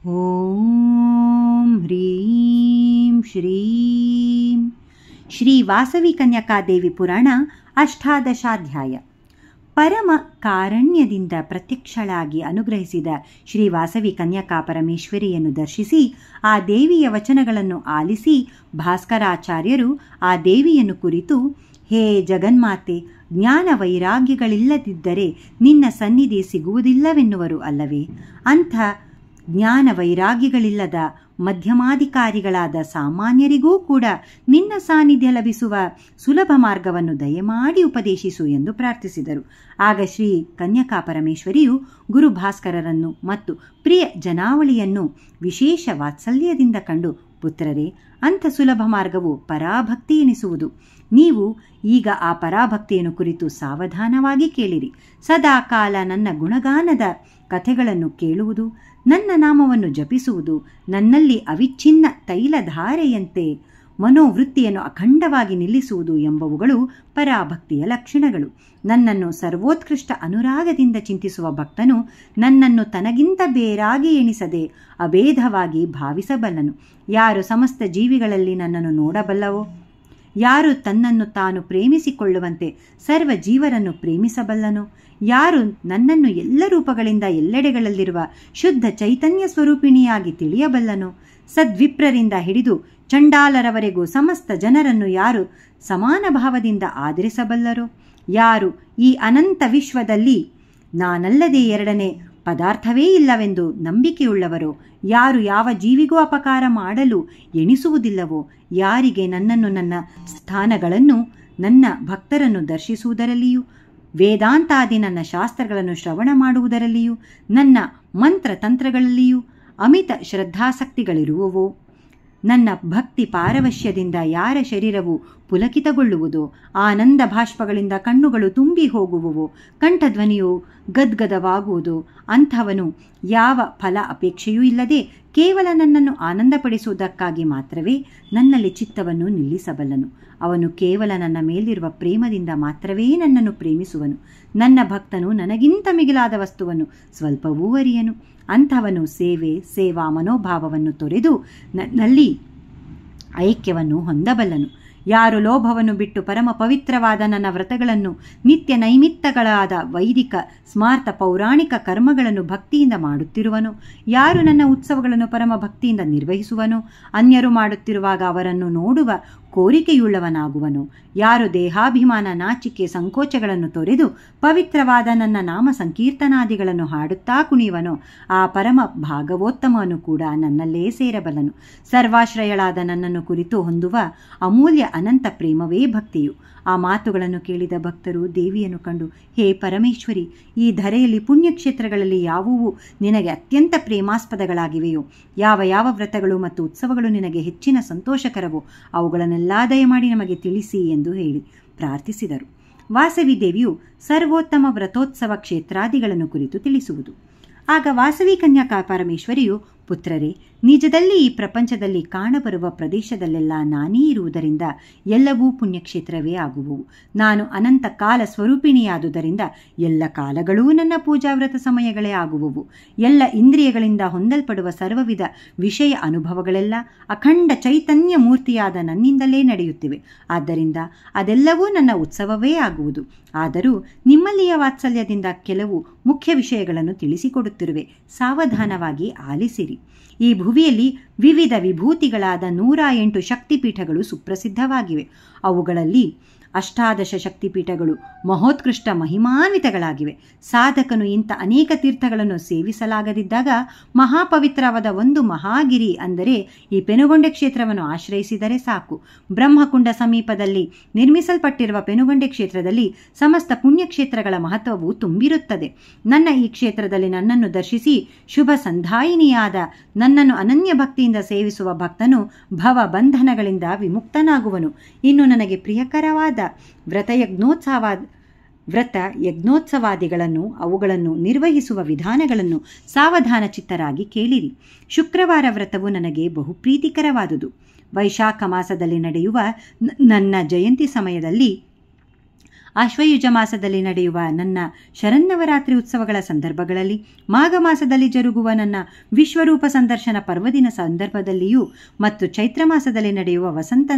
ಓಂ ಹ್ರೀಂ ಶ್ರೀಂ ಶ್ರೀ ವಾಸವಿ ಕನ್ಯಕಾದೇವಿ ಪುರಾಣ ಅಷ್ಟಾದಶಾಧ್ಯಾಯ. ಪರಮ ಕಾರಣ್ಯದಿಂದ ಪ್ರತ್ಯಕ್ಷಳಾಗಿ ಅನುಗ್ರಹಿಸಿದ ಶ್ರೀ ವಾಸವಿ ಕನ್ಯಕಾ ಪರಮೇಶ್ವರಿಯನ್ನು ದರ್ಶಿಸಿ ಆ ದೇವಿಯ ವಚನಗಳನ್ನು ಆಲಿಸಿ ಭಾಸ್ಕರಾಚಾರ್ಯರು ಆ ದೇವಿಯನ್ನು ಕುರಿತು, ಹೇ ಜಗನ್ಮಾತೆ, ಜ್ಞಾನ ವೈರಾಗ್ಯಗಳಿಲ್ಲದಿದ್ದರೆ ನಿನ್ನ ಸನ್ನಿಧಿ ಸಿಗುವುದಿಲ್ಲವೆನ್ನುವರು ಅಲ್ಲವೇ? ಅಂಥ ಜ್ಞಾನ ವೈರಾಗ್ಯಗಳಿಲ್ಲದ ಮಧ್ಯಮಾಧಿಕಾರಿಗಳಾದ ಸಾಮಾನ್ಯರಿಗೂ ಕೂಡ ನಿನ್ನ ಸಾನ್ನಿಧ್ಯ ಲಭಿಸುವ ಸುಲಭ ಮಾರ್ಗವನ್ನು ದಯಮಾಡಿ ಉಪದೇಶಿಸು ಎಂದು ಪ್ರಾರ್ಥಿಸಿದರು. ಆಗ ಶ್ರೀ ಕನ್ಯಕಾ ಪರಮೇಶ್ವರಿಯು ಗುರು ಭಾಸ್ಕರರನ್ನು ಮತ್ತು ಪ್ರಿಯ ಜನಾವಳಿಯನ್ನು ವಿಶೇಷ ವಾತ್ಸಲ್ಯದಿಂದ ಕಂಡು, ಪುತ್ರರೇ, ಅಂಥ ಸುಲಭ ಮಾರ್ಗವು ಪರಾಭಕ್ತಿ ಎನಿಸುವುದು. ನೀವು ಈಗ ಆ ಪರಾಭಕ್ತಿಯನ್ನು ಕುರಿತು ಸಾವಧಾನವಾಗಿ ಕೇಳಿರಿ. ಸದಾ ಕಾಲ ನನ್ನ ಗುಣಗಾನದ ಕಥೆಗಳನ್ನು ಕೇಳುವುದು, ನನ್ನ ನಾಮವನ್ನು ಜಪಿಸುವುದು, ನನ್ನಲ್ಲಿ ಅವಿಚ್ಛಿನ್ನ ತೈಲಧಾರೆಯಂತೆ ಮನೋವೃತ್ತಿಯನ್ನು ಅಖಂಡವಾಗಿ ನಿಲ್ಲಿಸುವುದು ಎಂಬವುಗಳು ಪರಾಭಕ್ತಿಯ ಲಕ್ಷಣಗಳು. ನನ್ನನ್ನು ಸರ್ವೋತ್ಕೃಷ್ಟ ಅನುರಾಗದಿಂದ ಚಿಂತಿಸುವ ಭಕ್ತನು ನನ್ನನ್ನು ತನಗಿಂತ ಬೇರಾಗಿ ಎಣಿಸದೆ ಅಭೇದವಾಗಿ ಭಾವಿಸಬಲ್ಲನು. ಯಾರು ಸಮಸ್ತ ಜೀವಿಗಳಲ್ಲಿ ನನ್ನನ್ನು ನೋಡಬಲ್ಲವೋ, ಯಾರು ತನ್ನನ್ನು ತಾನು ಪ್ರೇಮಿಸಿಕೊಳ್ಳುವಂತೆ ಸರ್ವ ಜೀವರನ್ನು ಪ್ರೇಮಿಸಬಲ್ಲನೋ, ಯಾರು ನನ್ನನ್ನು ಎಲ್ಲ ರೂಪಗಳಿಂದ ಎಲ್ಲೆಡೆಗಳಲ್ಲಿರುವ ಶುದ್ಧ ಚೈತನ್ಯ ಸ್ವರೂಪಿಣಿಯಾಗಿ ತಿಳಿಯಬಲ್ಲನೋ, ಸದ್ವಿಪ್ರರಿಂದ ಹಿಡಿದು ಚಂಡಾಲರವರೆಗೂ ಸಮಸ್ತ ಜನರನ್ನು ಯಾರು ಸಮಾನ ಭಾವದಿಂದ ಆದರಿಸಬಲ್ಲರೋ, ಯಾರು ಈ ಅನಂತ ವಿಶ್ವದಲ್ಲಿ ನಾನಲ್ಲದೆ ಎರಡನೇ ಪದಾರ್ಥವೇ ಇಲ್ಲವೆಂದು ನಂಬಿಕೆಯುಳ್ಳವರೋ, ಯಾರು ಯಾವ ಜೀವಿಗೂ ಅಪಕಾರ ಮಾಡಲು ಎಣಿಸುವುದಿಲ್ಲವೋ, ಯಾರಿಗೆ ನನ್ನನ್ನು, ನನ್ನ ಸ್ಥಾನಗಳನ್ನು, ನನ್ನ ಭಕ್ತರನ್ನು ದರ್ಶಿಸುವುದರಲ್ಲಿಯೂ, ವೇದಾಂತಾದಿ ನನ್ನ ಶಾಸ್ತ್ರಗಳನ್ನು ಶ್ರವಣ ಮಾಡುವುದರಲ್ಲಿಯೂ, ನನ್ನ ಮಂತ್ರ ತಂತ್ರಗಳಲ್ಲಿಯೂ ಅಮಿತ ಶ್ರದ್ಧಾಸಕ್ತಿಗಳಿರುವವೋ, ನನ್ನ ಭಕ್ತಿ ಪಾರವಶ್ಯದಿಂದ ಯಾರ ಶರೀರವು ಪುಲಕಿತಗೊಳ್ಳುವುದೋ, ಆನಂದ ಭಾಷ್ಪಗಳಿಂದ ಕಣ್ಣುಗಳು ತುಂಬಿ ಹೋಗುವವೋ, ಕಂಠಧ್ವನಿಯು ಗದ್ಗದವಾಗುವುದು, ಅಂಥವನು ಯಾವ ಫಲ ಅಪೇಕ್ಷೆಯೂ ಇಲ್ಲದೆ ಕೇವಲ ನನ್ನನ್ನು ಆನಂದಪಡಿಸುವುದಕ್ಕಾಗಿ ಮಾತ್ರವೇ ನನ್ನಲ್ಲಿ ಚಿತ್ತವನ್ನು ನಿಲ್ಲಿಸಬಲ್ಲನು. ಅವನು ಕೇವಲ ನನ್ನ ಮೇಲಿರುವ ಪ್ರೇಮದಿಂದ ಮಾತ್ರವೇ ನನ್ನನ್ನು ಪ್ರೇಮಿಸುವನು. ನನ್ನ ಭಕ್ತನು ನನಗಿಂತ ಮಿಗಿಲಾದ ವಸ್ತುವನ್ನು ಸ್ವಲ್ಪವೂ ಅರಿಯನು. ಅಂಥವನು ಸೇವಾ ಮನೋಭಾವವನ್ನು ತೊರೆದು ನನ್ನಲ್ಲಿ ಐಕ್ಯವನ್ನು ಹೊಂದಬಲ್ಲನು. ಯಾರು ಲೋಭವನ್ನು ಬಿಟ್ಟು ಪರಮ ಪವಿತ್ರವಾದ ನನ್ನ ವ್ರತಗಳನ್ನು, ನಿತ್ಯ ನೈಮಿತ್ತಗಳಾದ ವೈದಿಕ ಸ್ಮಾರ್ಥ ಪೌರಾಣಿಕ ಕರ್ಮಗಳನ್ನು ಭಕ್ತಿಯಿಂದ ಮಾಡುತ್ತಿರುವನೋ, ಯಾರು ನನ್ನ ಉತ್ಸವಗಳನ್ನು ಪರಮ ಭಕ್ತಿಯಿಂದ ನಿರ್ವಹಿಸುವನೋ, ಅನ್ಯರು ಮಾಡುತ್ತಿರುವಾಗ ಅವರನ್ನು ನೋಡುವ ಕೋರಿಕೆಯುಳ್ಳವನಾಗುವನು, ಯಾರು ದೇಹಾಭಿಮಾನ, ನಾಚಿಕೆ, ಸಂಕೋಚಗಳನ್ನು ತೊರೆದು ಪವಿತ್ರವಾದ ನನ್ನ ನಾಮ ಸಂಕೀರ್ತನಾದಿಗಳನ್ನು ಹಾಡುತ್ತಾ ಕುಣಿಯುವನೋ, ಆ ಪರಮ ಭಾಗವೋತ್ತಮನು ಕೂಡ ನನ್ನಲ್ಲೇ ಸೇರಬಲ್ಲನು. ಸರ್ವಾಶ್ರಯಳಾದ ನನ್ನನ್ನು ಕುರಿತು ಹೊಂದುವ ಅಮೂಲ್ಯ ಅನಂತ ಪ್ರೇಮವೇ ಭಕ್ತಿಯು. ಆ ಮಾತುಗಳನ್ನು ಕೇಳಿದ ಭಕ್ತರು ದೇವಿಯನ್ನು ಕಂಡು, ಹೇ ಪರಮೇಶ್ವರಿ, ಈ ಧರೆಯಲ್ಲಿ ಪುಣ್ಯಕ್ಷೇತ್ರಗಳಲ್ಲಿ ಯಾವುವು ನಿನಗೆ ಅತ್ಯಂತ ಪ್ರೇಮಾಸ್ಪದಗಳಾಗಿವೆಯೋ, ಯಾವ ವ್ರತಗಳು ಮತ್ತು ಉತ್ಸವಗಳು ನಿನಗೆ ಹೆಚ್ಚಿನ ಸಂತೋಷಕರವೋ ಅವುಗಳನ್ನೆಲ್ಲ ದಯಮಾಡಿ ನಮಗೆ ತಿಳಿಸಿ ಎಂದು ಹೇಳಿ ಪ್ರಾರ್ಥಿಸಿದರು. ವಾಸವಿ ದೇವಿಯು ಸರ್ವೋತ್ತಮ ವ್ರತೋತ್ಸವ ಕ್ಷೇತ್ರಾದಿಗಳನ್ನು ಕುರಿತು ತಿಳಿಸುವುದು. ಆಗ ವಾಸವಿ ಕನ್ಯಕಾ ಪರಮೇಶ್ವರಿಯು, ಪುತ್ರರೇ, ನಿಜದಲ್ಲಿ ಈ ಪ್ರಪಂಚದಲ್ಲಿ ಕಾಣಬರುವ ಪ್ರದೇಶದಲ್ಲೆಲ್ಲ ನಾನೇ ಇರುವುದರಿಂದ ಎಲ್ಲವೂ ಪುಣ್ಯಕ್ಷೇತ್ರವೇ ಆಗುವವು. ನಾನು ಅನಂತ ಕಾಲ ಸ್ವರೂಪಿಣಿಯಾದುದರಿಂದ ಎಲ್ಲ ಕಾಲಗಳೂ ನನ್ನ ಪೂಜಾವ್ರತ ಸಮಯಗಳೇ ಆಗುವವು. ಎಲ್ಲ ಇಂದ್ರಿಯಗಳಿಂದ ಹೊಂದಲ್ಪಡುವ ಸರ್ವವಿಧ ವಿಷಯ ಅನುಭವಗಳೆಲ್ಲ ಅಖಂಡ ಚೈತನ್ಯ ಮೂರ್ತಿಯಾದ ನನ್ನಿಂದಲೇ ನಡೆಯುತ್ತಿವೆ. ಆದ್ದರಿಂದ ಅದೆಲ್ಲವೂ ನನ್ನ ಉತ್ಸವವೇ ಆಗುವುದು. ಆದರೂ ನಿಮ್ಮಲ್ಲಿಯ ವಾತ್ಸಲ್ಯದಿಂದ ಕೆಲವು ಮುಖ್ಯ ವಿಷಯಗಳನ್ನು ತಿಳಿಸಿಕೊಡುತ್ತಿರುವೆ, ಸಾವಧಾನವಾಗಿ ಆಲಿಸಿರಿ. ಈ ಭುವಿಯಲ್ಲಿ ವಿವಿಧ ವಿಭೂತಿಗಳಾದ 108 ಶಕ್ತಿಪೀಠಗಳು ಸುಪ್ರಸಿದ್ಧವಾಗಿವೆ. ಅವುಗಳಲ್ಲಿ 18 ಶಕ್ತಿಪೀಠಗಳು ಮಹೋತ್ಕೃಷ್ಟ ಮಹಿಮಾನ್ವಿತಗಳಾಗಿವೆ. ಸಾಧಕನು ಇಂಥ ಅನೇಕ ತೀರ್ಥಗಳನ್ನು ಸೇವಿಸಲಾಗದಿದ್ದಾಗ ಮಹಾಪವಿತ್ರವಾದ ಒಂದು ಮಹಾಗಿರಿ ಅಂದರೆ ಈ ಪೆನುಗೊಂಡೆ ಕ್ಷೇತ್ರವನ್ನು ಆಶ್ರಯಿಸಿದರೆ ಸಾಕು. ಬ್ರಹ್ಮಕುಂಡ ಸಮೀಪದಲ್ಲಿ ನಿರ್ಮಿಸಲ್ಪಟ್ಟಿರುವ ಪೆನುಗೊಂಡೆ ಕ್ಷೇತ್ರದಲ್ಲಿ ಸಮಸ್ತ ಪುಣ್ಯಕ್ಷೇತ್ರಗಳ ಮಹತ್ವವು ತುಂಬಿರುತ್ತದೆ. ನನ್ನ ಈ ಕ್ಷೇತ್ರದಲ್ಲಿ ನನ್ನನ್ನು ದರ್ಶಿಸಿ ಶುಭ ಸಂಧಾಯಿನಿಯಾದ ನನ್ನನ್ನು ಅನನ್ಯ ಭಕ್ತಿಯಿಂದ ಸೇವಿಸುವ ಭಕ್ತನು ಭವ ಬಂಧನಗಳಿಂದ ವಿಮುಕ್ತನಾಗುವನು. ಇನ್ನು ನನಗೆ ಪ್ರಿಯಕರವಾದ ವ್ರತ ಯಜ್ಞೋತ್ಸವಾದಿಗಳನ್ನು, ಅವುಗಳನ್ನು ನಿರ್ವಹಿಸುವ ವಿಧಾನಗಳನ್ನು ಸಾವಧಾನ ಚಿತ್ತರಾಗಿ ಕೇಳಿರಿ. ಶುಕ್ರವಾರ ವ್ರತವು ನನಗೆ ಬಹು ಪ್ರೀತಿಕರವಾದುದು. ವೈಶಾಖ ಮಾಸದಲ್ಲಿ ನಡೆಯುವ ನನ್ನ ಜಯಂತಿ ಸಮಯದಲ್ಲಿ ಆಶ್ವಯುಜ ಮಾಸದಲ್ಲಿ ನಡೆಯುವ ನನ್ನ ಶರನ್ನವರಾತ್ರಿ ಉತ್ಸವಗಳ ಸಂದರ್ಭಗಳಲ್ಲಿ, ಮಾಘ ಮಾಸದಲ್ಲಿ ಜರುಗುವ ನನ್ನ ವಿಶ್ವರೂಪ ಸಂದರ್ಶನ ಪರ್ವದಿನ ಸಂದರ್ಭದಲ್ಲಿಯೂ ಮತ್ತು ಚೈತ್ರ ಮಾಸದಲ್ಲಿ ನಡೆಯುವ ವಸಂತ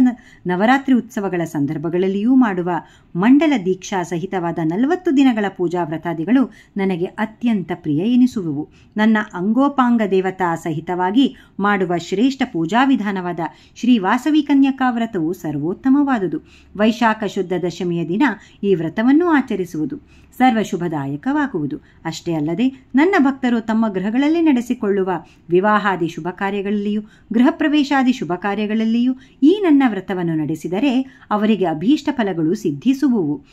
ನವರಾತ್ರಿ ಉತ್ಸವಗಳ ಸಂದರ್ಭಗಳಲ್ಲಿಯೂ ಮಾಡುವ ಮಂಡಲ ದೀಕ್ಷಾ ಸಹಿತವಾದ 40 ದಿನಗಳ ಪೂಜಾ ವ್ರತಾದಿಗಳು ನನಗೆ ಅತ್ಯಂತ ಪ್ರಿಯ ಎನಿಸುವುವು. ನನ್ನ ಅಂಗೋಪಾಂಗ ದೇವತಾ ಸಹಿತವಾಗಿ ಮಾಡುವ ಶ್ರೇಷ್ಠ ಪೂಜಾ ವಿಧಾನವಾದ ಶ್ರೀ ವಾಸವಿ ಕನ್ಯಕಾ ವ್ರತವು ಸರ್ವೋತ್ತಮವಾದುದು. ವೈಶಾಖ ಶುದ್ಧ ದಶಮಿಯ ದಿನ ಈ ವ್ರತವನ್ನು ಆಚರಿಸುವುದು ಸರ್ವಶುಭದಾಯಕವಾಗುವುದು. ಅಷ್ಟೇ ಅಲ್ಲದೆ ನನ್ನ ಭಕ್ತರು ತಮ್ಮ ಗೃಹಗಳಲ್ಲಿ ನಡೆಸಿಕೊಳ್ಳುವ ವಿವಾಹಾದಿ ಶುಭ ಕಾರ್ಯಗಳಲ್ಲಿಯೂ ಗೃಹ ಪ್ರವೇಶಾದಿ ಶುಭ ಕಾರ್ಯಗಳಲ್ಲಿಯೂ ಈ ನನ್ನ ವ್ರತವನ್ನು ನಡೆಸಿದರೆ ಅವರಿಗೆ ಅಭೀಷ್ಟ ಫಲಗಳು ಸಿದ್ಧಿಸುವುವು.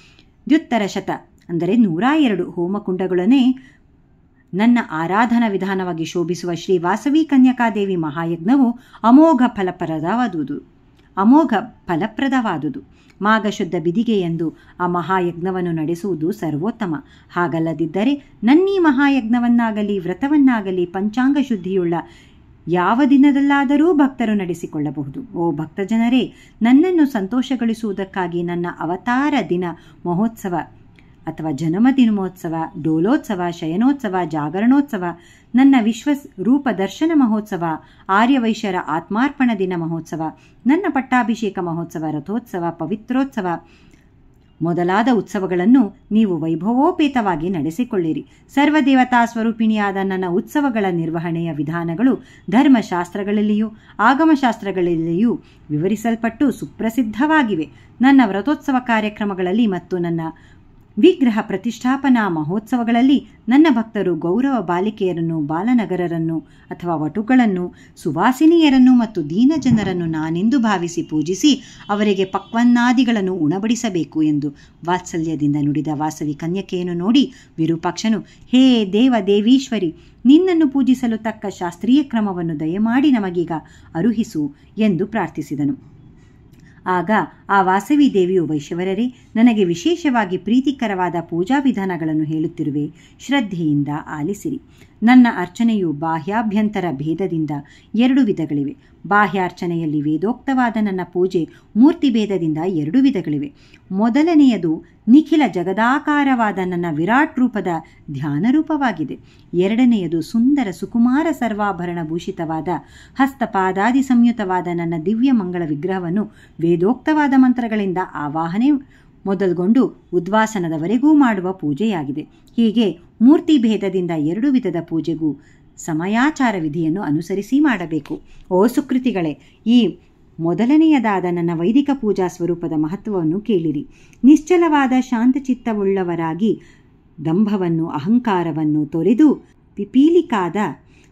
ದ್ಯುತ್ತರ ಶತ ಅಂದರೆ 102 ಹೋಮಕುಂಡಗಳನ್ನೇ ನನ್ನ ಆರಾಧನಾ ವಿಧಾನವಾಗಿ ಶೋಭಿಸುವ ಶ್ರೀ ವಾಸವಿ ಕನ್ಯಕಾದೇವಿ ಮಹಾಯಜ್ಞವು ಅಮೋಘ ಫಲಪ್ರದವಾದುದು. ಮಾಘಶುದ್ಧ ಬಿದಿಗೆ ಎಂದು ಆ ಮಹಾಯಜ್ಞವನ್ನು ನಡೆಸುವುದು ಸರ್ವೋತ್ತಮ. ಹಾಗಲ್ಲದಿದ್ದರೆ ನನ್ನೀ ಮಹಾಯಜ್ಞವನ್ನಾಗಲಿ ವ್ರತವನ್ನಾಗಲಿ ಪಂಚಾಂಗ ಶುದ್ಧಿಯುಳ್ಳ ಯಾವ ದಿನದಲ್ಲಾದರೂ ಭಕ್ತರು ನಡೆಸಿಕೊಳ್ಳಬಹುದು. ಓ ಭಕ್ತಜನರೇ, ನನ್ನನ್ನು ಸಂತೋಷಗೊಳಿಸುವುದಕ್ಕಾಗಿ ನನ್ನ ಅವತಾರ ದಿನ ಮಹೋತ್ಸವ ಅಥವಾ ಜನ್ಮದಿನೋತ್ಸವ, ಡೋಲೋತ್ಸವ, ಶಯನೋತ್ಸವ, ಜಾಗರಣೋತ್ಸವ, ನನ್ನ ವಿಶ್ವರೂಪ ದರ್ಶನ ಮಹೋತ್ಸವ, ಆರ್ಯವೈಶ್ಯರ ಆತ್ಮಾರ್ಪಣ ದಿನ ಮಹೋತ್ಸವ, ನನ್ನ ಪಟ್ಟಾಭಿಷೇಕ ಮಹೋತ್ಸವ, ರಥೋತ್ಸವ, ಪವಿತ್ರೋತ್ಸವ ಮೊದಲಾದ ಉತ್ಸವಗಳನ್ನು ನೀವು ವೈಭವೋಪೇತವಾಗಿ ನಡೆಸಿಕೊಳ್ಳಿರಿ. ಸರ್ವದೇವತಾ ಸ್ವರೂಪಿಣಿಯಾದ ನನ್ನ ಉತ್ಸವಗಳ ನಿರ್ವಹಣೆಯ ವಿಧಾನಗಳು ಧರ್ಮಶಾಸ್ತ್ರಗಳಲ್ಲಿಯೂ ಆಗಮಶಾಸ್ತ್ರಗಳಲ್ಲಿಯೂ ವಿವರಿಸಲ್ಪಟ್ಟು ಸುಪ್ರಸಿದ್ಧವಾಗಿವೆ. ನನ್ನ ವ್ರತೋತ್ಸವ ಕಾರ್ಯಕ್ರಮಗಳಲ್ಲಿ ಮತ್ತು ನನ್ನ ವಿಗ್ರಹ ಪ್ರತಿಷ್ಠಾಪನಾ ಮಹೋತ್ಸವಗಳಲ್ಲಿ ನನ್ನ ಭಕ್ತರು ಗೌರವ ಬಾಲಿಕೆಯರನ್ನು, ಬಾಲನಗರರನ್ನು ಅಥವಾ ವಟುಗಳನ್ನು, ಸುವಾಸಿನಿಯರನ್ನು ಮತ್ತು ದೀನಜನರನ್ನು ನಾನೆಂದು ಭಾವಿಸಿ ಪೂಜಿಸಿ ಅವರಿಗೆ ಪಕ್ವನ್ನಾದಿಗಳನ್ನು ಉಣಬಡಿಸಬೇಕು ಎಂದು ವಾತ್ಸಲ್ಯದಿಂದ ನುಡಿದ ವಾಸವಿ ಕನ್ಯಕೆಯನ್ನು ನೋಡಿ ವಿರೂಪಾಕ್ಷನು, ಹೇ ದೇವೀಶ್ವರಿ, ನಿನ್ನನ್ನು ಪೂಜಿಸಲು ತಕ್ಕ ಶಾಸ್ತ್ರೀಯ ಕ್ರಮವನ್ನು ದಯಮಾಡಿ ನಮಗೀಗ ಅರುಹಿಸು ಎಂದು ಪ್ರಾರ್ಥಿಸಿದನು. ಆಗ ಆ ವಾಸವಿ ದೇವಿಯು, ವೈಶ್ಯವರರೇ, ನನಗೆ ವಿಶೇಷವಾಗಿ ಪ್ರೀತಿಕರವಾದ ಪೂಜಾ ವಿಧಾನಗಳನ್ನು ಹೇಳುತ್ತಿರುವೆ, ಶ್ರದ್ಧೆಯಿಂದ ಆಲಿಸಿರಿ. ನನ್ನ ಅರ್ಚನೆಯು ಬಾಹ್ಯಾಭ್ಯಂತರ ಭೇದದಿಂದ 2 ವಿಧಗಳಿವೆ. ಬಾಹ್ಯಾರ್ಚನೆಯಲ್ಲಿ ವೇದೋಕ್ತವಾದ ನನ್ನ ಪೂಜೆ ಮೂರ್ತಿ ಭೇದದಿಂದ 2 ವಿಧಗಳಿವೆ. ಮೊದಲನೆಯದು ನಿಖಿಲ ಜಗದಾಕಾರವಾದ ನನ್ನ ವಿರಾಟ್ ರೂಪದ ಧ್ಯಾನ ರೂಪವಾಗಿದೆ. ಎರಡನೆಯದು ಸುಂದರ ಸುಕುಮಾರ ಸರ್ವಾಭರಣ ಭೂಷಿತವಾದ ಹಸ್ತಪಾದಾದಿ ಸಂಯುತವಾದ ನನ್ನ ದಿವ್ಯ ಮಂಗಳ ವಿಗ್ರಹವನ್ನು ವೇದೋಕ್ತವಾದ ಮಂತ್ರಗಳಿಂದ ಆವಾಹನೆ ಮೊದಲ್ಗೊಂಡು ಉದ್ವಾಸನದವರೆಗೂ ಮಾಡುವ ಪೂಜೆಯಾಗಿದೆ. ಹೀಗೆ ಮೂರ್ತಿ ಭೇದದಿಂದ 2 ವಿಧದ ಪೂಜೆಗೂ ಸಮಯಾಚಾರ ವಿಧಿಯನ್ನು ಅನುಸರಿಸಿ ಮಾಡಬೇಕು. ಓ ಸುಕೃತಿಗಳೇ, ಈ ಮೊದಲನೆಯದಾದ ನನ್ನ ವೈದಿಕ ಪೂಜಾ ಸ್ವರೂಪದ ಮಹತ್ವವನ್ನು ಕೇಳಿರಿ. ನಿಶ್ಚಲವಾದ ಶಾಂತಚಿತ್ತವುಳ್ಳವರಾಗಿ ದಂಭವನ್ನು ಅಹಂಕಾರವನ್ನು ತೊರೆದು ಪಿಪೀಲಿಕಾದ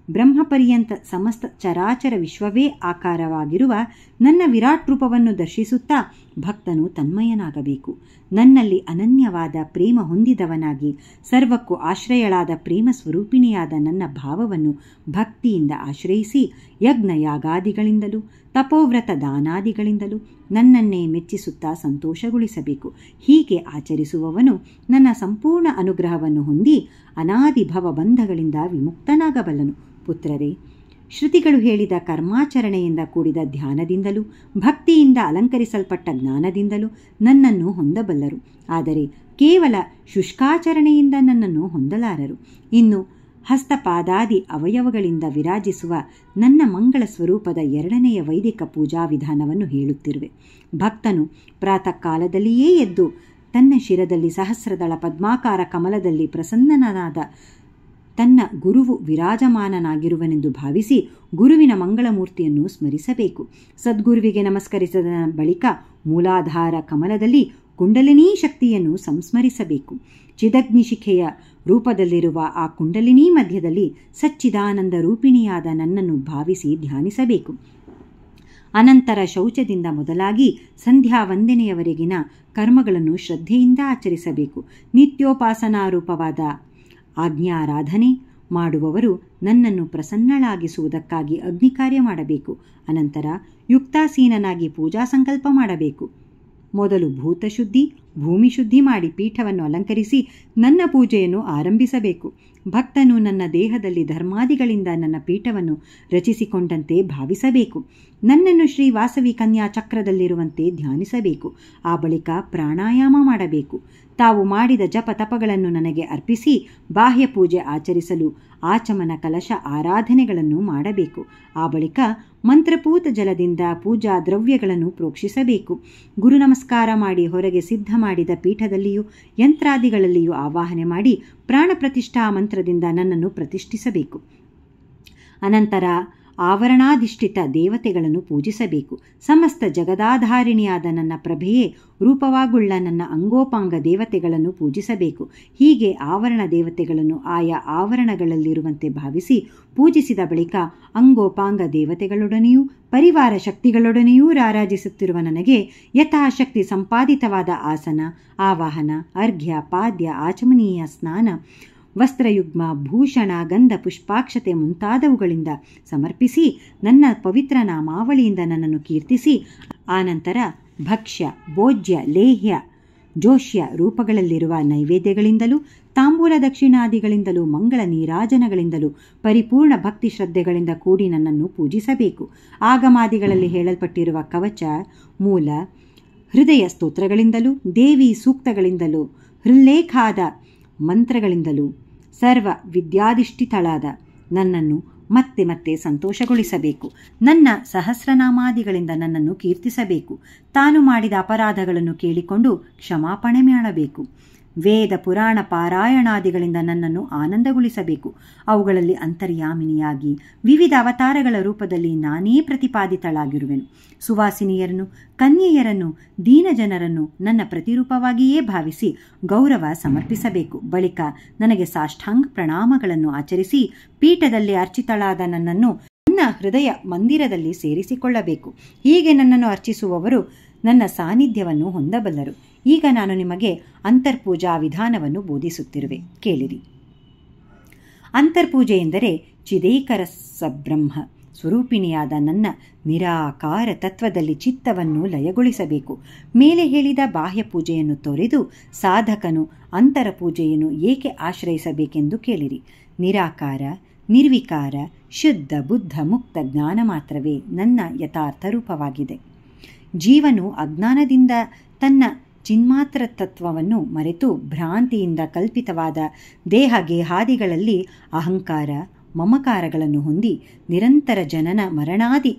ಬ್ರಹ್ಮಪರ್ಯಂತ ಸಮಸ್ತ ಚರಾಚರ ವಿಶ್ವವೇ ಆಕಾರವಾಗಿರುವ ನನ್ನ ವಿರಾಟ್ ರೂಪವನ್ನು ದರ್ಶಿಸುತ್ತಾ ಭಕ್ತನು ತನ್ಮಯನಾಗಬೇಕು. ನನ್ನಲ್ಲಿ ಅನನ್ಯವಾದ ಪ್ರೇಮ ಹೊಂದಿದವನಾಗಿ ಸರ್ವಕ್ಕೂ ಆಶ್ರಯಳಾದ ಪ್ರೇಮ ಸ್ವರೂಪಿಣಿಯಾದ ನನ್ನ ಭಾವವನ್ನು ಭಕ್ತಿಯಿಂದ ಆಶ್ರಯಿಸಿ ಯಜ್ಞ ಯಾಗಾದಿಗಳಿಂದಲೂ ತಪೋವ್ರತ ದಾನಾದಿಗಳಿಂದಲೂ ನನ್ನನ್ನೇ ಮೆಚ್ಚಿಸುತ್ತಾ ಸಂತೋಷಗೊಳಿಸಬೇಕು. ಹೀಗೆ ಆಚರಿಸುವವನು ನನ್ನ ಸಂಪೂರ್ಣ ಅನುಗ್ರಹವನ್ನು ಹೊಂದಿ ಅನಾದಿ ಭವ ಬಂಧಗಳಿಂದ ವಿಮುಕ್ತನಾಗಬಲ್ಲನು. ಪುತ್ರರೇ, ಶ್ರುತಿಗಳು ಹೇಳಿದ ಕರ್ಮಾಚರಣೆಯಿಂದ ಕೂಡಿದ ಧ್ಯಾನದಿಂದಲೂ ಭಕ್ತಿಯಿಂದ ಅಲಂಕರಿಸಲ್ಪಟ್ಟ ಜ್ಞಾನದಿಂದಲೂ ನನ್ನನ್ನು ಹೊಂದಬಲ್ಲರು. ಆದರೆ ಕೇವಲ ಶುಷ್ಕಾಚರಣೆಯಿಂದ ನನ್ನನ್ನು ಹೊಂದಲಾರರು. ಇನ್ನು ಹಸ್ತಪಾದಾದಿ ಅವಯವಗಳಿಂದ ವಿರಾಜಿಸುವ ನನ್ನ ಮಂಗಳ ಸ್ವರೂಪದ 2ನೆಯ ವೈದಿಕ ಪೂಜಾ ವಿಧಾನವನ್ನು ಹೇಳುತ್ತಿರುವೆ. ಭಕ್ತನು ಪ್ರಾತಃ ಕಾಲದಲ್ಲಿಯೇ ಎದ್ದು ತನ್ನ ಶಿರದಲ್ಲಿ ಸಹಸ್ರದಳ ಪದ್ಮಾಕಾರ ಕಮಲದಲ್ಲಿ ಪ್ರಸನ್ನನಾದ ತನ್ನ ಗುರುವು ವಿರಾಜಮಾನನಾಗಿರುವನೆಂದು ಭಾವಿಸಿ ಗುರುವಿನ ಮಂಗಳಮೂರ್ತಿಯನ್ನು ಸ್ಮರಿಸಬೇಕು. ಸದ್ಗುರುವಿಗೆ ನಮಸ್ಕರಿಸಿದ ಬಳಿಕ ಮೂಲಾಧಾರ ಕಮಲದಲ್ಲಿ ಕುಂಡಲಿನೀ ಶಕ್ತಿಯನ್ನು ಸಂಸ್ಮರಿಸಬೇಕು. ಚಿದಗ್ನಿಶಿಖೆಯ ರೂಪದಲ್ಲಿರುವ ಆ ಕುಂಡಲಿನೀ ಮಧ್ಯದಲ್ಲಿ ಸಚ್ಚಿದಾನಂದ ರೂಪಿಣಿಯಾದ ನನ್ನನ್ನು ಭಾವಿಸಿ ಧ್ಯಾನಿಸಬೇಕು. ಅನಂತರ ಶೌಚದಿಂದ ಮೊದಲಾಗಿ ಸಂಧ್ಯಾ ವಂದನೆಯವರೆಗಿನ ಕರ್ಮಗಳನ್ನು ಶ್ರದ್ಧೆಯಿಂದ ಆಚರಿಸಬೇಕು. ನಿತ್ಯೋಪಾಸನಾರೂಪವಾದ ಆಜ್ಞಾರಾಧನೆ ಮಾಡುವವರು ನನ್ನನ್ನು ಪ್ರಸನ್ನಳಾಗಿಸುವುದಕ್ಕಾಗಿ ಅಗ್ನಿಕಾರ್ಯ ಮಾಡಬೇಕು. ಅನಂತರ ಯುಕ್ತಾಸೀನನಾಗಿ ಪೂಜಾ ಸಂಕಲ್ಪ ಮಾಡಬೇಕು. ಮೊದಲು ಭೂತಶುದ್ಧಿ, ಭೂಮಿ ಶುದ್ಧಿ ಮಾಡಿ ಪೀಠವನ್ನು ಅಲಂಕರಿಸಿ ನನ್ನ ಪೂಜೆಯನ್ನು ಆರಂಭಿಸಬೇಕು. ಭಕ್ತನು ನನ್ನ ದೇಹದಲ್ಲಿ ಧರ್ಮಾದಿಗಳಿಂದ ನನ್ನ ಪೀಠವನ್ನು ರಚಿಸಿಕೊಂಡಂತೆ ಭಾವಿಸಬೇಕು. ನನ್ನನ್ನು ಶ್ರೀ ವಾಸವಿ ಕನ್ಯಾ ಚಕ್ರದಲ್ಲಿರುವಂತೆ ಧ್ಯಾನಿಸಬೇಕು. ಆ ಬಳಿಕ ಪ್ರಾಣಾಯಾಮ ಮಾಡಬೇಕು. ತಾವು ಮಾಡಿದ ಜಪ ತಪಗಳನ್ನು ನನಗೆ ಅರ್ಪಿಸಿ ಬಾಹ್ಯ ಪೂಜೆ ಆಚರಿಸಲು ಆಚಮನ ಕಲಶ ಆರಾಧನೆಗಳನ್ನು ಮಾಡಬೇಕು. ಆ ಬಳಿಕ ಮಂತ್ರಪೂತ ಜಲದಿಂದ ಪೂಜಾ ದ್ರವ್ಯಗಳನ್ನು ಪ್ರೋಕ್ಷಿಸಬೇಕು. ಗುರು ನಮಸ್ಕಾರ ಮಾಡಿ ಹೊರಗೆ ಸಿದ್ಧ ಮಾಡಿದ ಪೀಠದಲ್ಲಿಯೂ ಯಂತ್ರಾದಿಗಳಲ್ಲಿಯೂ ಆವಾಹನೆ ಮಾಡಿ ಪ್ರಾಣ ಪ್ರತಿಷ್ಠಾ ಮಂತ್ರದಿಂದ ನನ್ನನ್ನು ಪ್ರತಿಷ್ಠಿಸಬೇಕು. ಅನಂತರ ಆವರಣಾಧಿಷ್ಠಿತ ದೇವತೆಗಳನ್ನು ಪೂಜಿಸಬೇಕು. ಸಮಸ್ತ ಜಗದಾಧಾರಿಣಿಯಾದ ನನ್ನ ಪ್ರಭೆಯೇ ರೂಪವಾಗುಳ್ಳ ನನ್ನ ಅಂಗೋಪಾಂಗ ದೇವತೆಗಳನ್ನು ಪೂಜಿಸಬೇಕು. ಹೀಗೆ ಆವರಣ ದೇವತೆಗಳನ್ನು ಆಯಾ ಆವರಣಗಳಲ್ಲಿರುವಂತೆ ಭಾವಿಸಿ ಪೂಜಿಸಿದ ಬಳಿಕ ಅಂಗೋಪಾಂಗ ದೇವತೆಗಳೊಡನೆಯೂ ಪರಿವಾರ ಶಕ್ತಿಗಳೊಡನೆಯೂ ರಾರಾಜಿಸುತ್ತಿರುವ ನನಗೆ ಯಥಾಶಕ್ತಿ ಸಂಪಾದಿತವಾದ ಆಸನ, ಆವಾಹನ, ಅರ್ಘ್ಯ, ಪಾದ್ಯ, ಆಚಮನೀಯ ಸ್ನಾನ, ವಸ್ತ್ರಯುಗ್ಮ, ಭೂಷಣ, ಗಂಧ, ಪುಷ್ಪಾಕ್ಷತೆ ಮುಂತಾದವುಗಳಿಂದ ಸಮರ್ಪಿಸಿ ನನ್ನ ಪವಿತ್ರ ನಾಮಾವಳಿಯಿಂದ ನನ್ನನ್ನು ಕೀರ್ತಿಸಿ ಆನಂತರ ಭಕ್ಷ್ಯ, ಭೋಜ್ಯ, ಲೇಹ್ಯ, ಜೋಷ್ಯ ರೂಪಗಳಲ್ಲಿರುವ ನೈವೇದ್ಯಗಳಿಂದಲೂ ತಾಂಬೂಲ ದಕ್ಷಿಣಾದಿಗಳಿಂದಲೂ ಮಂಗಳ ನೀರಾಜನಗಳಿಂದಲೂ ಪರಿಪೂರ್ಣ ಭಕ್ತಿ ಶ್ರದ್ಧೆಗಳಿಂದ ಕೂಡಿ ನನ್ನನ್ನು ಪೂಜಿಸಬೇಕು. ಆಗಮಾದಿಗಳಲ್ಲಿ ಹೇಳಲ್ಪಟ್ಟಿರುವ ಕವಚ, ಮೂಲ, ಹೃದಯ ಸ್ತೋತ್ರಗಳಿಂದಲೂ ದೇವಿ ಸೂಕ್ತಗಳಿಂದಲೂ ಹೃಲ್ಲೇಖಾದ ಮಂತ್ರಗಳಿಂದಲೂ ಸರ್ವ ವಿದ್ಯಾಧಿಷ್ಠಿತಳಾದ ನನ್ನನ್ನು ಮತ್ತೆ ಮತ್ತೆ ಸಂತೋಷಗೊಳಿಸಬೇಕು. ನನ್ನ ಸಹಸ್ರನಾಮಾದಿಗಳಿಂದ ನನ್ನನ್ನು ಕೀರ್ತಿಸಬೇಕು. ತಾನು ಮಾಡಿದ ಅಪರಾಧಗಳನ್ನು ಕೇಳಿಕೊಂಡು ಕ್ಷಮಾಪಣೆ ಮಾಡಬೇಕು. ವೇದ ಪುರಾಣ ಪಾರಾಯಣಾದಿಗಳಿಂದ ನನ್ನನ್ನು ಆನಂದಗೊಳಿಸಬೇಕು. ಅವುಗಳಲ್ಲಿ ಅಂತರ್ಯಾಮಿನಿಯಾಗಿ ವಿವಿಧ ಅವತಾರಗಳ ರೂಪದಲ್ಲಿ ನಾನೇ ಪ್ರತಿಪಾದಿತಳಾಗಿರುವೆನು. ಸುವಾಸಿನಿಯರನ್ನು, ಕನ್ಯೆಯರನ್ನು, ದೀನಜನರನ್ನು ನನ್ನ ಪ್ರತಿರೂಪವಾಗಿಯೇ ಭಾವಿಸಿ ಗೌರವ ಸಮರ್ಪಿಸಬೇಕು. ಬಳಿಕ ನನಗೆ ಸಾಷ್ಟಾಂಗ ಪ್ರಣಾಮಗಳನ್ನು ಆಚರಿಸಿ ಪೀಠದಲ್ಲಿ ಅರ್ಚಿತಳಾದ ನನ್ನನ್ನು ನನ್ನ ಹೃದಯ ಮಂದಿರದಲ್ಲಿ ಸೇರಿಸಿಕೊಳ್ಳಬೇಕು. ಹೀಗೆ ನನ್ನನ್ನು ಅರ್ಚಿಸುವವರು ನನ್ನ ಸಾನ್ನಿಧ್ಯವನ್ನು ಹೊಂದಬಲ್ಲರು. ಈಗ ನಾನು ನಿಮಗೆ ಅಂತರ್ಪೂಜಾ ವಿಧಾನವನ್ನು ಬೋಧಿಸುತ್ತಿರುವೆ, ಕೇಳಿರಿ. ಅಂತರ್ಪೂಜೆ ಎಂದರೆ ಚಿದೇಕರ ಸಬ್ರಹ್ಮ ಸ್ವರೂಪಿಣಿಯಾದ ನನ್ನ ನಿರಾಕಾರ ತತ್ವದಲ್ಲಿ ಚಿತ್ತವನ್ನು ಲಯಗೊಳಿಸಬೇಕು. ಮೇಲೆ ಹೇಳಿದ ಬಾಹ್ಯ ಪೂಜೆಯನ್ನು ತೊರೆದು ಸಾಧಕನು ಅಂತರ ಪೂಜೆಯನ್ನು ಏಕೆ ಆಶ್ರಯಿಸಬೇಕೆಂದು ಕೇಳಿರಿ. ನಿರಾಕಾರ, ನಿರ್ವಿಕಾರ, ಶುದ್ಧ, ಬುದ್ಧ, ಮುಕ್ತ ಜ್ಞಾನ ಮಾತ್ರವೇ ನನ್ನ ಯಥಾರ್ಥ ರೂಪವಾಗಿದೆ. ಜೀವನು ಅಜ್ಞಾನದಿಂದ ತನ್ನ ಚಿನ್ಮಾತ್ರ ತತ್ವವನ್ನು ಮರೆತು ಭ್ರಾಂತಿಯಿಂದ ಕಲ್ಪಿತವಾದ ದೇಹ ಗೇಹಾದಿಗಳಲ್ಲಿ ಅಹಂಕಾರ, ಮಮಕಾರಗಳನ್ನು ಹೊಂದಿ ನಿರಂತರ ಜನನ ಮರಣಾದಿ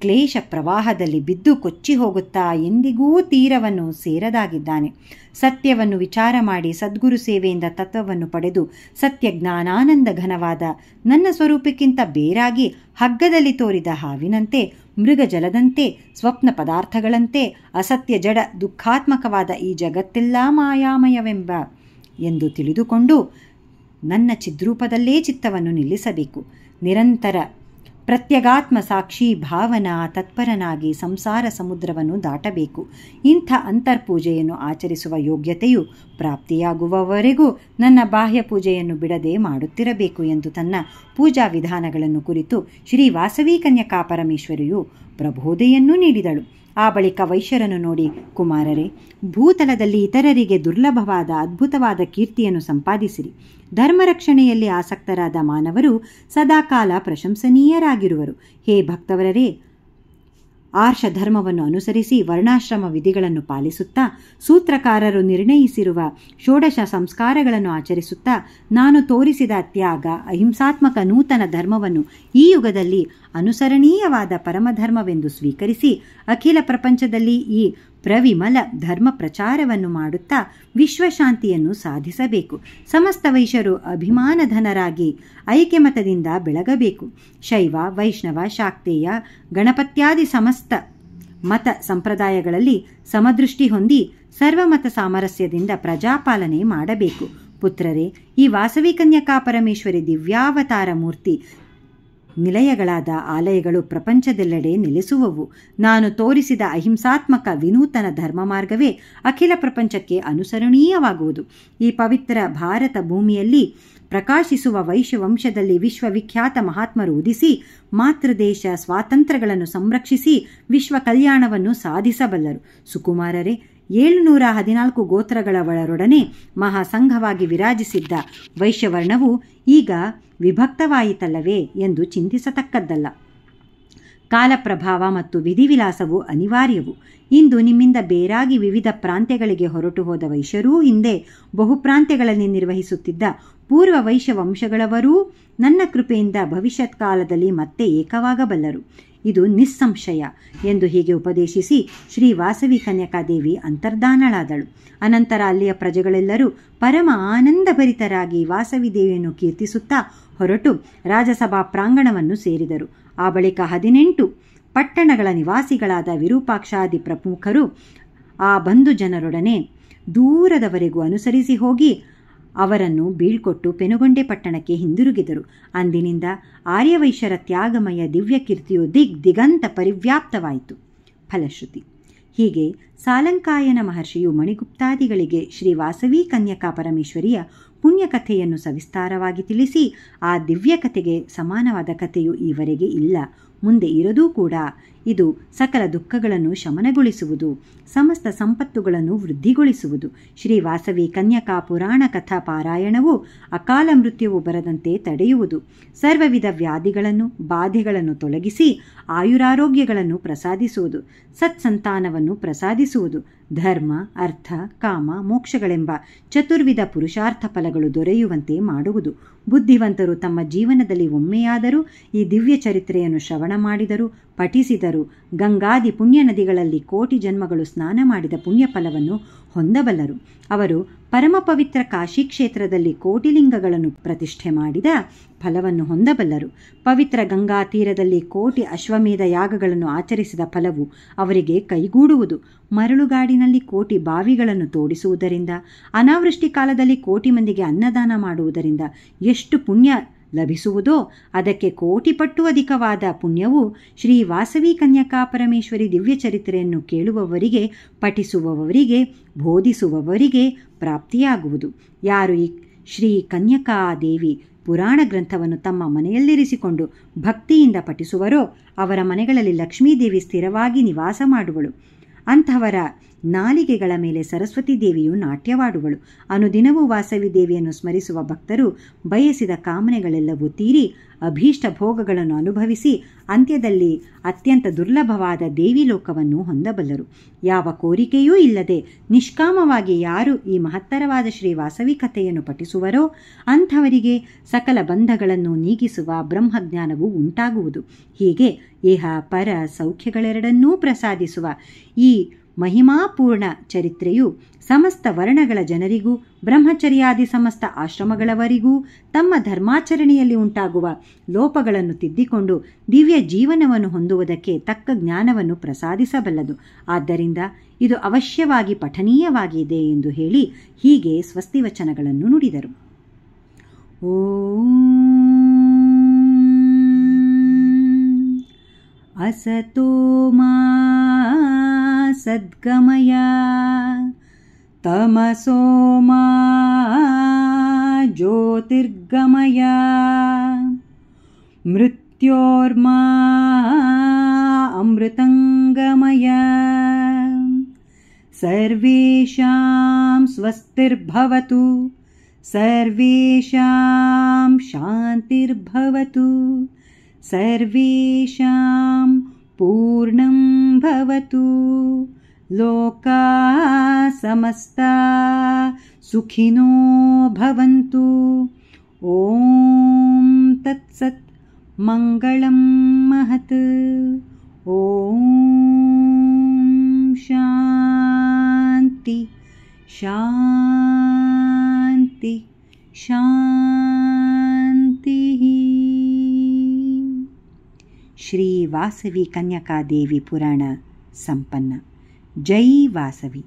ಕ್ಲೇಶ ಪ್ರವಾಹದಲ್ಲಿ ಬಿದ್ದು ಕೊಚ್ಚಿ ಹೋಗುತ್ತಾ ಎಂದಿಗೂ ತೀರವನ್ನು ಸೇರದಾಗಿದ್ದಾನೆ. ಸತ್ಯವನ್ನು ವಿಚಾರ ಮಾಡಿ ಸದ್ಗುರು ಸೇವೆಯಿಂದ ತತ್ವವನ್ನು ಪಡೆದು ಸತ್ಯ ಜ್ಞಾನಾನಂದ ಘನವಾದ ನನ್ನ ಸ್ವರೂಪಕ್ಕಿಂತ ಬೇರಾಗಿ ಹಗ್ಗದಲ್ಲಿ ತೋರಿದ ಹಾವಿನಂತೆ, ಮೃಗ ಜಲದಂತೆ, ಸ್ವಪ್ನ ಪದಾರ್ಥಗಳಂತೆ, ಅಸತ್ಯ ಜಡ ದುಃಖಾತ್ಮಕವಾದ ಈ ಜಗತ್ತೆಲ್ಲ ಮಾಯಾಮಯವೆಂಬ ಎಂದು ತಿಳಿದುಕೊಂಡು ನನ್ನ ಚಿದ್ರೂಪದಲ್ಲೇ ಚಿತ್ತವನ್ನು ನಿಲ್ಲಿಸಬೇಕು. ನಿರಂತರ ಪ್ರತ್ಯಗಾತ್ಮ ಸಾಕ್ಷಿ ಭಾವನಾ ತತ್ಪರನಾಗಿ ಸಂಸಾರ ಸಮುದ್ರವನ್ನು ದಾಟಬೇಕು. ಇಂಥ ಅಂತರ್ಪೂಜೆಯನ್ನು ಆಚರಿಸುವ ಯೋಗ್ಯತೆಯು ಪ್ರಾಪ್ತಿಯಾಗುವವರೆಗೂ ನನ್ನ ಬಾಹ್ಯ ಪೂಜೆಯನ್ನು ಬಿಡದೆ ಮಾಡುತ್ತಿರಬೇಕು ಎಂದು ತನ್ನ ಪೂಜಾ ವಿಧಾನಗಳನ್ನು ಕುರಿತು ಶ್ರೀ ವಾಸವಿ ಕನ್ಯಕಾ ಪರಮೇಶ್ವರಿಯು ಪ್ರಬೋಧೆಯನ್ನೂ ನೀಡಿದಳು. ಆ ಬಳಿಕ ವೈಶ್ಯರನ್ನು ನೋಡಿ, ಕುಮಾರರೇ, ಭೂತಲದಲ್ಲಿ ಇತರರಿಗೆ ದುರ್ಲಭವಾದ ಅದ್ಭುತವಾದ ಕೀರ್ತಿಯನ್ನು ಸಂಪಾದಿಸಿರಿ. ಧರ್ಮರಕ್ಷಣೆಯಲ್ಲಿ ಆಸಕ್ತರಾದ ಮಾನವರು ಸದಾಕಾಲ ಪ್ರಶಂಸನೀಯರಾಗಿರುವರು. ಹೇ ಭಕ್ತವರರೇ, ಆರ್ಷ ಧರ್ಮವನ್ನು ಅನುಸರಿಸಿ ವರ್ಣಾಶ್ರಮ ವಿಧಿಗಳನ್ನು ಪಾಲಿಸುತ್ತಾ ಸೂತ್ರಕಾರರು ನಿರ್ಣಯಿಸಿರುವ ಷೋಡಶ ಸಂಸ್ಕಾರಗಳನ್ನು ಆಚರಿಸುತ್ತಾ ನಾನು ತೋರಿಸಿದ ತ್ಯಾಗ, ಅಹಿಂಸಾತ್ಮಕ ನೂತನ ಧರ್ಮವನ್ನು ಈ ಯುಗದಲ್ಲಿ ಅನುಸರಣೀಯವಾದ ಪರಮಧರ್ಮವೆಂದು ಸ್ವೀಕರಿಸಿ ಅಖಿಲ ಪ್ರಪಂಚದಲ್ಲಿ ಈ ಪ್ರವಿಮಲ ಧರ್ಮ ಪ್ರಚಾರವನ್ನು ಮಾಡುತ್ತಾ ವಿಶ್ವಶಾಂತಿಯನ್ನು ಸಾಧಿಸಬೇಕು. ಸಮಸ್ತ ವೈಶ್ಯರು ಅಭಿಮಾನಧನರಾಗಿ ಐಕ್ಯಮತದಿಂದ ಬೆಳಗಬೇಕು. ಶೈವ, ವೈಷ್ಣವ, ಶಾಕ್ತೇಯ, ಗಣಪತ್ಯಾದಿ ಸಮಸ್ತ ಮತ ಸಂಪ್ರದಾಯಗಳಲ್ಲಿ ಸಮದೃಷ್ಟಿ ಹೊಂದಿ ಸರ್ವಮತ ಸಾಮರಸ್ಯದಿಂದ ಪ್ರಜಾಪಾಲನೆ ಮಾಡಬೇಕು. ಪುತ್ರರೇ, ಈ ವಾಸವಿ ಕನ್ಯಕಾ ಪರಮೇಶ್ವರಿ ದಿವ್ಯಾವತಾರ ಮೂರ್ತಿ ನಿಲಯಗಳಾದ ಆಲಯಗಳು ಪ್ರಪಂಚದೆಲ್ಲೆಡೆ ನೆಲೆಸುವವು. ನಾನು ತೋರಿಸಿದ ಅಹಿಂಸಾತ್ಮಕ ವಿನೂತನ ಧರ್ಮ ಮಾರ್ಗವೇ ಅಖಿಲ ಪ್ರಪಂಚಕ್ಕೆ ಅನುಸರಣೀಯವಾಗುವುದು. ಈ ಪವಿತ್ರ ಭಾರತ ಭೂಮಿಯಲ್ಲಿ ಪ್ರಕಾಶಿಸುವ ವೈಶ್ಯವಂಶದಲ್ಲಿ ವಿಶ್ವವಿಖ್ಯಾತ ಮಹಾತ್ಮರು ಉದಿಸಿ ಮಾತೃದೇಶ ಸ್ವಾತಂತ್ರ್ಯಗಳನ್ನು ಸಂರಕ್ಷಿಸಿ ವಿಶ್ವ ಕಲ್ಯಾಣವನ್ನು ಸಾಧಿಸಬಲ್ಲರು. ಸುಕುಮಾರರೇ, 714 ಗೋತ್ರಗಳವರೊಡನೆ ಮಹಾಸಂಘವಾಗಿ ವಿರಾಜಿಸಿದ್ದ ವೈಶ್ಯವರ್ಣವು ಈಗ ವಿಭಕ್ತವಾಯಿತಲ್ಲವೇ ಎಂದು ಚಿಂತಿಸತಕ್ಕದ್ದಲ್ಲ. ಕಾಲಪ್ರಭಾವ ಮತ್ತು ವಿಧಿವಿಲಾಸವು ಅನಿವಾರ್ಯವು. ಇಂದು ನಿಮ್ಮಿಂದ ಬೇರಾಗಿ ವಿವಿಧ ಪ್ರಾಂತ್ಯಗಳಿಗೆ ಹೊರಟು ಹೋದ ವೈಶ್ಯರೂ ಹಿಂದೆ ಬಹುಪ್ರಾಂತ್ಯಗಳಲ್ಲಿ ನಿರ್ವಹಿಸುತ್ತಿದ್ದ ಪೂರ್ವ ವೈಶ್ಯ ವಂಶಗಳವರೂ ನನ್ನ ಕೃಪೆಯಿಂದ ಭವಿಷ್ಯತ್ ಕಾಲದಲ್ಲಿ ಮತ್ತೆ ಏಕವಾಗಬಲ್ಲರು. ಇದು ನಿಸ್ಸಂಶಯ ಎಂದು ಹೀಗೆ ಉಪದೇಶಿಸಿ ಶ್ರೀ ವಾಸವಿ ಕನ್ಯಕಾದೇವಿ ಅಂತರ್ಧಾನಳಾದಳು. ಅನಂತರ ಅಲ್ಲಿಯ ಪ್ರಜೆಗಳೆಲ್ಲರೂ ಪರಮ ಆನಂದಭರಿತರಾಗಿ ವಾಸವಿ ದೇವಿಯನ್ನು ಕೀರ್ತಿಸುತ್ತಾ ಹೊರಟು ರಾಜಸಭಾ ಪ್ರಾಂಗಣವನ್ನು ಸೇರಿದರು. ಆ ಬಳಿಕ 18 ಪಟ್ಟಣಗಳ ನಿವಾಸಿಗಳಾದ ವಿರೂಪಾಕ್ಷಾದಿ ಪ್ರಮುಖರು ಆ ಬಂಧು ಜನರೊಡನೆ ದೂರದವರೆಗೂ ಅನುಸರಿಸಿ ಹೋಗಿ ಅವರನ್ನು ಬೀಳ್ಕೊಟ್ಟು ಪೆನುಗೊಂಡೆ ಪಟ್ಟಣಕ್ಕೆ ಹಿಂದಿರುಗಿದರು. ಅಂದಿನಿಂದ ಆರ್ಯವೈಶ್ಯರ ತ್ಯಾಗಮಯ ದಿವ್ಯ ಕೀರ್ತಿಯು ದಿಗಂತ ಪರಿವ್ಯಾಪ್ತವಾಯಿತು. ಫಲಶ್ರುತಿ. ಹೀಗೆ ಸಾಲಂಕಾಯನ ಮಹರ್ಷಿಯು ಮಣಿಗುಪ್ತಾದಿಗಳಿಗೆ ಶ್ರೀ ವಾಸವಿ ಕನ್ಯಕಾ ಪರಮೇಶ್ವರಿಯ ಪುಣ್ಯಕಥೆಯನ್ನು ಸವಿಸ್ತಾರವಾಗಿ ತಿಳಿಸಿ, ಆ ದಿವ್ಯ ಕಥೆಗೆ ಸಮಾನವಾದ ಕಥೆಯು ಈವರೆಗೆ ಇಲ್ಲ, ಮುಂದೆ ಇರದೂ ಕೂಡ. ಇದು ಸಕಲ ದುಃಖಗಳನ್ನು ಶಮನಗೊಳಿಸುವುದು, ಸಮಸ್ತ ಸಂಪತ್ತುಗಳನ್ನು ವೃದ್ಧಿಗೊಳಿಸುವುದು. ಶ್ರೀ ವಾಸವಿ ಕನ್ಯಕಾ ಪುರಾಣ ಕಥಾ ಪಾರಾಯಣವು ಅಕಾಲ ಮೃತ್ಯುವು ಬರದಂತೆ ತಡೆಯುವುದು, ಸರ್ವವಿಧ ವ್ಯಾಧಿಗಳನ್ನು ಬಾಧೆಗಳನ್ನು ತೊಲಗಿಸಿ ಆಯುರಾರೋಗ್ಯಗಳನ್ನು ಪ್ರಸಾದಿಸುವುದು, ಸತ್ಸಂತಾನವನ್ನು ಪ್ರಸಾದಿಸುವುದು, ಧರ್ಮ ಅರ್ಥ ಕಾಮ ಮೋಕ್ಷಗಳೆಂಬ ಚತುರ್ವಿಧ ಪುರುಷಾರ್ಥ ಫಲಗಳು ದೊರೆಯುವಂತೆ ಮಾಡುವುದು. ಬುದ್ಧಿವಂತರು ತಮ್ಮ ಜೀವನದಲ್ಲಿ ಒಮ್ಮೆಯಾದರೂ ಈ ದಿವ್ಯ ಚರಿತ್ರೆಯನ್ನು ಶ್ರವಣ ಮಾಡಿದರು, ಪಠಿಸಿದರು, ಗಂಗಾದಿ ಪುಣ್ಯ ನದಿಗಳಲ್ಲಿ ಕೋಟಿ ಜನ್ಮಗಳು ಸ್ನಾನ ಮಾಡಿದ ಪುಣ್ಯ ಫಲವನ್ನು ಹೊಂದಬಲ್ಲರು. ಅವರು ಪರಮ ಪವಿತ್ರ ಕಾಶಿ ಕ್ಷೇತ್ರದಲ್ಲಿ ಕೋಟಿಲಿಂಗಗಳನ್ನು ಪ್ರತಿಷ್ಠೆ ಮಾಡಿದ ಫಲವನ್ನು ಹೊಂದಬಲ್ಲರು. ಪವಿತ್ರ ಗಂಗಾ ತೀರದಲ್ಲಿ ಕೋಟಿ ಅಶ್ವಮೇಧ ಯಾಗಗಳನ್ನು ಆಚರಿಸಿದ ಫಲವು ಅವರಿಗೆ ಕೈಗೂಡುವುದು. ಮರಳುಗಾಡಿನಲ್ಲಿ ಕೋಟಿ ಬಾವಿಗಳನ್ನು ತೋಡಿಸುವುದರಿಂದ, ಅನಾವೃಷ್ಟಿ ಕಾಲದಲ್ಲಿ ಕೋಟಿ ಮಂದಿಗೆ ಅನ್ನದಾನ ಮಾಡುವುದರಿಂದ ಎಷ್ಟು ಪುಣ್ಯ ಲಭಿಸುವುದೋ ಅದಕ್ಕೆ ಕೋಟಿಪಟ್ಟು ಅಧಿಕವಾದ ಪುಣ್ಯವು ಶ್ರೀ ವಾಸವಿ ಕನ್ಯಕಾ ಪರಮೇಶ್ವರಿ ದಿವ್ಯ ಚರಿತ್ರೆಯನ್ನು ಕೇಳುವವರಿಗೆ, ಪಠಿಸುವವರಿಗೆ, ಬೋಧಿಸುವವರಿಗೆ ಪ್ರಾಪ್ತಿಯಾಗುವುದು. ಯಾರು ಈ ಶ್ರೀ ಕನ್ಯಕಾದೇವಿ ಪುರಾಣ ಗ್ರಂಥವನ್ನು ತಮ್ಮ ಮನೆಯಲ್ಲಿರಿಸಿಕೊಂಡು ಭಕ್ತಿಯಿಂದ ಪಠಿಸುವರೋ ಅವರ ಮನೆಗಳಲ್ಲಿ ಲಕ್ಷ್ಮೀದೇವಿ ಸ್ಥಿರವಾಗಿ ನಿವಾಸ ಮಾಡುವಳು. ಅಂಥವರ ನಾಲಿಗೆಗಳ ಮೇಲೆ ಸರಸ್ವತಿ ದೇವಿಯು ನಾಟ್ಯವಾಡುವಳು. ಅನುದಿನವೂ ವಾಸವಿ ದೇವಿಯನ್ನು ಸ್ಮರಿಸುವ ಭಕ್ತರು ಬಯಸಿದ ಕಾಮನೆಗಳೆಲ್ಲವೂ ತೀರಿ ಅಭೀಷ್ಟ ಭೋಗಗಳನ್ನು ಅನುಭವಿಸಿ ಅಂತ್ಯದಲ್ಲಿ ಅತ್ಯಂತ ದುರ್ಲಭವಾದ ದೇವಿ ಲೋಕವನ್ನು ಹೊಂದಬಲ್ಲರು. ಯಾವ ಕೋರಿಕೆಯೂ ಇಲ್ಲದೆ ನಿಷ್ಕಾಮವಾಗಿ ಯಾರು ಈ ಮಹತ್ತರವಾದ ಶ್ರೀ ವಾಸವಿ ಕಥೆಯನ್ನು ಪಠಿಸುವರೋ ಅಂಥವರಿಗೆ ಸಕಲ ಬಂಧಗಳನ್ನು ನೀಗಿಸುವ ಬ್ರಹ್ಮಜ್ಞಾನವು ಉಂಟಾಗುವುದು. ಹೀಗೆ ಇಹ ಪರ ಸೌಖ್ಯಗಳೆರಡನ್ನೂ ಪ್ರಸಾದಿಸುವ ಈ ಮಹಿಮಾಪೂರ್ಣ ಚರಿತ್ರೆಯು ಸಮಸ್ತ ವರ್ಣಗಳ ಜನರಿಗೂ ಬ್ರಹ್ಮಚರ್ಯಾದಿ ಸಮಸ್ತ ಆಶ್ರಮಗಳವರಿಗೂ ತಮ್ಮ ಧರ್ಮಾಚರಣೆಯಲ್ಲಿ ಉಂಟಾಗುವ ಲೋಪಗಳನ್ನು ತಿದ್ದಿಕೊಂಡು ದಿವ್ಯ ಜೀವನವನ್ನು ಹೊಂದುವುದಕ್ಕೆ ತಕ್ಕ ಜ್ಞಾನವನ್ನು ಪ್ರಸಾದಿಸಬಲ್ಲದು. ಆದ್ದರಿಂದ ಇದು ಅವಶ್ಯವಾಗಿ ಪಠನೀಯವಾಗಿದೆ ಎಂದು ಹೇಳಿ ಹೀಗೆ ಸ್ವಸ್ತಿವಚನಗಳನ್ನು ನುಡಿದರು. ಓಂ ಅಸತೋ ಮಾ ಸದ್ಗಮಯ ತಮಸೋ ಮಾ ಜ್ಯೋತಿರ್ಗಮಯ ಮೃತ್ಯೋರ್ಮಾ ಅಮೃತಂಗಮಯ ಸರ್ವೇಷಾಂ ಸ್ವಸ್ತಿರ್ಭವತು ಸರ್ವೇಷಾಂ ಶಾಂತಿರ್ಭವತು ಸರ್ವೇಷಾಂ ಪೂರ್ಣಂ ಭವತು ಲೋಕಾ ಸಮಸ್ತಾ ಸುಖಿನೋ ಭವಂತು. ಓಂ ತತ್ಸತ್ ಮಂಗಳಂ ಮಹತ್. ಓಂ ಶಾಂತಿ ಶಾಂತಿ ಶಾಂತಿ. ಶ್ರೀ ವಾಸವಿ ಕನ್ಯಕಾ ದೇವಿ ಪುರಾಣ ಸಂಪನ್ನ. ಜೈ ವಾಸವಿ.